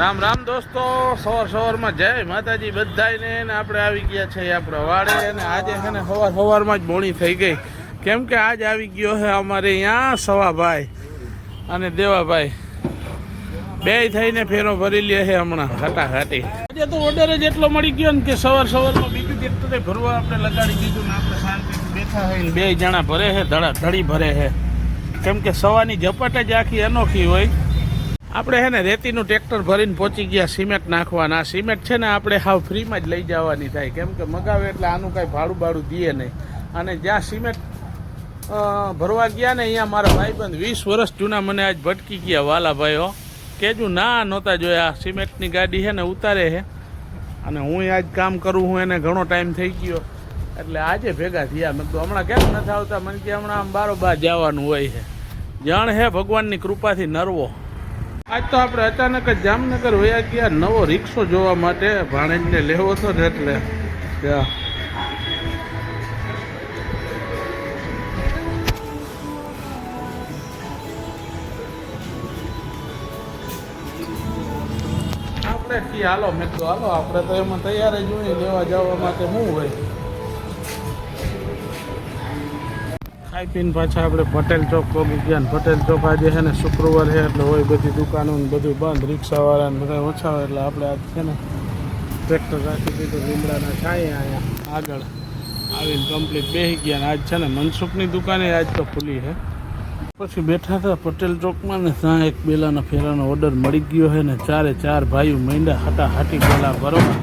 રામ રામ દોસ્તો, સવારમાં જય માતાજી બધાને. ને આપણે આવી ગયા છે આપણા વાડે. અને આજે છે ને સવારમાં જ મોડી થઈ ગઈ, કેમ કે આજ આવી ગયો છે અમારે અહીંયા સવાભાઈ અને દેવાભાઈ બે થઈને ફેરો ભરી લે છે હમણાં ઘાટાઘાટી. આજે તો ઓર્ડર જ એટલો મળી ગયો ને કે સવારમાં બીજું ટ્રેક્ટરે ભરવા આપણે લગાડી દીધું ને આપણે શાંતિથી બેઠા હોય ને બે જણા ભરે છે, ધડી ભરે છે. કેમ કે સવાની ઝપટ જ આખી અનોખી હોય. આપણે છે ને રેતીનું ટ્રેક્ટર ભરીને પહોંચી ગયા સિમેન્ટ નાખવાના. સિમેન્ટ છે ને આપણે હાવ ફ્રીમાં જ લઈ જવાની થાય, કેમ કે મગાવે એટલે આનું કાંઈ ભાડું દે નહીં. અને જ્યાં સિમેન્ટ ભરવા ગયા ને અહીંયા મારા ભાઈબંધ 20 વર્ષ જૂના મને આજ ભટકી ગયા વાલાભાઈઓ. કેજું ના નહોતા જોયા. સિમેન્ટની ગાડી છે ને ઉતારે છે અને હું આજ કામ કરું હું, એને ઘણો ટાઈમ થઈ ગયો એટલે આજે ભેગા થયા. મેં તો હમણાં કેમ નથી આવતા, મને કે હમણાં આમ બારોબાર જવાનું હોય છે. જાણ હે ભગવાનની કૃપાથી નરવો. આજ તો આપણે અચાનક જ જામનગર વયા ગયા નવો રિક્ષો જોવા માટે. ભાણેજને લેવો હતો ને એટલે આપણે હાલો મેં તો હાલો, આપણે તો એમાં તૈયાર જ હોય લેવા જવા માટે. શું હોય ખાઈ પીને પાછા આપણે પટેલ ચોક પહોંચી ગયા. પટેલ ચોક આજે છે ને શુક્રવાર છે એટલે હોય બધી દુકાનો ને બધું બંધ. રિક્ષાવાળા ને બધા ઓછા હોય એટલે આપણે આજ છે ને ટ્રેક્ટર રાખી દીધું લીમડાના છાંયે અહીંયા આગળ આવીને કમ્પ્લીટ બેસી ગયા. ને આજ છે ને મનસુખની દુકાને આજ તો ખુલ્લી છે. પછી બેઠા હતા પટેલ ચોકમાં ને ત્યાં એક બેલાના ફેરાનો ઓર્ડર મળી ગયો છે ને 4 ભાઈઓ મૈંડા હાટાહાટી બેલા બરોબર.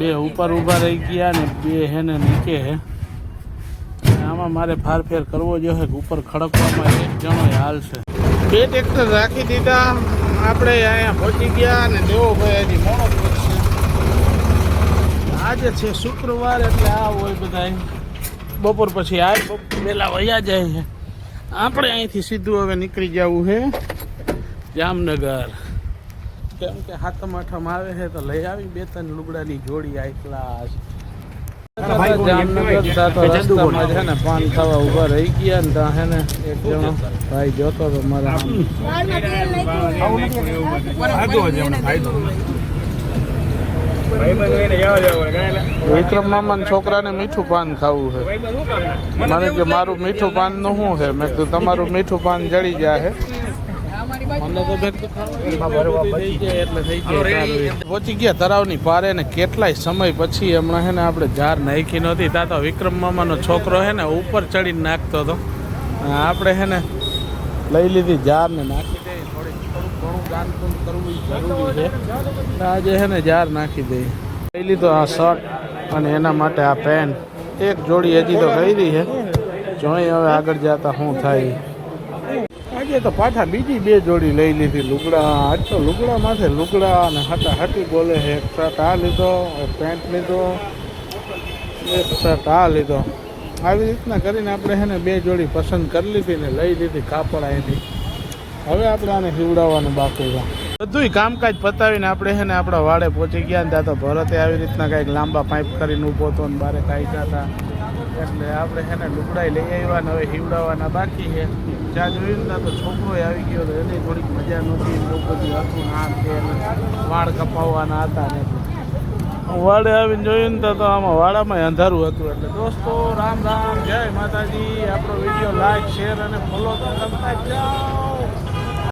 2 ઉપર ઊભા રહી ગયા ને 2 હે ને નીચે હે. આમાં મારે ફારફેર કરવો જોઈએ કે ઉપર ખડકવામાં એક જણો હાલ છે. 2 ટ્રેક્ટર રાખી દીધા. આપણે અહીંયા પહોંચી ગયા અને દેવોભાઈ હજી મોડો પહોંચશે. આજે છે શુક્રવાર એટલે આ હોય બધા બપોર પછી આ વહેલા વયા જાય છે. આપણે અહીંથી સીધું હવે નીકળી જવું છે જામનગર, કેમ કે હાથમ આઠમ આવે છે તો લઈ આવી 2-3 લુગડાની જોડી આ ક્લાસ. જામનગર તો રસ્તામાં છે ને પાન ખાવા ઉભા રહી ગયા ને ત્યાં છે ને એક જણો ભાઈ જોતો તો મારા વિક્રમ મામા છોકરાને મીઠું પાન ખાવું છે. મને કે મારું મીઠું પાન નું શું છે? મેં કીધું તમારું મીઠું પાન જડી જાય. મને તો પહોંચી ગયા તળાવની પારે ને કેટલાય સમય પછી. હમણાં છે ને આપણે જાર નાખી નહોતી. ત્યાં તો વિક્રમ મામાનો છોકરો છે ને ઉપર ચડીને નાખતો હતો. આપણે છે ને લઈ લીધી જાર ને નાખી દઈ. થોડું ઘણું દાન પૂન કરવું જરૂરી છે. આજે છે ને જાર નાખી દઈ. લઈ લીધો આ શર્ટ અને એના માટે આ પેન્ટ. એક જોડી હજી તો કરી છે, જોઈ હવે આગળ જતા શું થાય. આજે તો પાછા બીજી 2 જોડી લઈ લીધી લુગડા. આજ તો લુગડા માથે લુગડા અને હાટાહાટી બોલે છે. એક શર્ટ આ લીધો, એક પેન્ટ લીધો, એક શર્ટ આ લીધો. આવી રીતના કરીને આપણે છે ને 2 જોડી પસંદ કરી લીધી ને લઈ લીધી કાપડ અહીંથી. હવે આપણે આને સીવડાવવાનું બાકી છે. બધું કામકાજ પતાવીને આપણે છે ને આપણા વાડે પહોંચી ગયા ને ત્યાં તો ભરતે આવી રીતના કાંઈક લાંબા પાઇપ કરીને ઊભો હતો ને બારે કાઢ્યા હતા. એટલે આપણે છે ને લુગડાઈ લઈ આવ્યા ને હવે સીવડાવવાના બાકી છે. જ્યાં જોયું ને તો છોકરો આવી ગયો તો એની થોડીક મજા નહોતી. એવું બધું હતું ના કે વાળ કપાવવાના હતા ને વાડે આવીને જોયું ને તો આમાં વાડામાં અંધારું હતું. એટલે દોસ્તો રામ રામ, જય માતાજી. આપણો વિડીયો લાઈક શેર અને ફોલો તો કરતા જાઓ.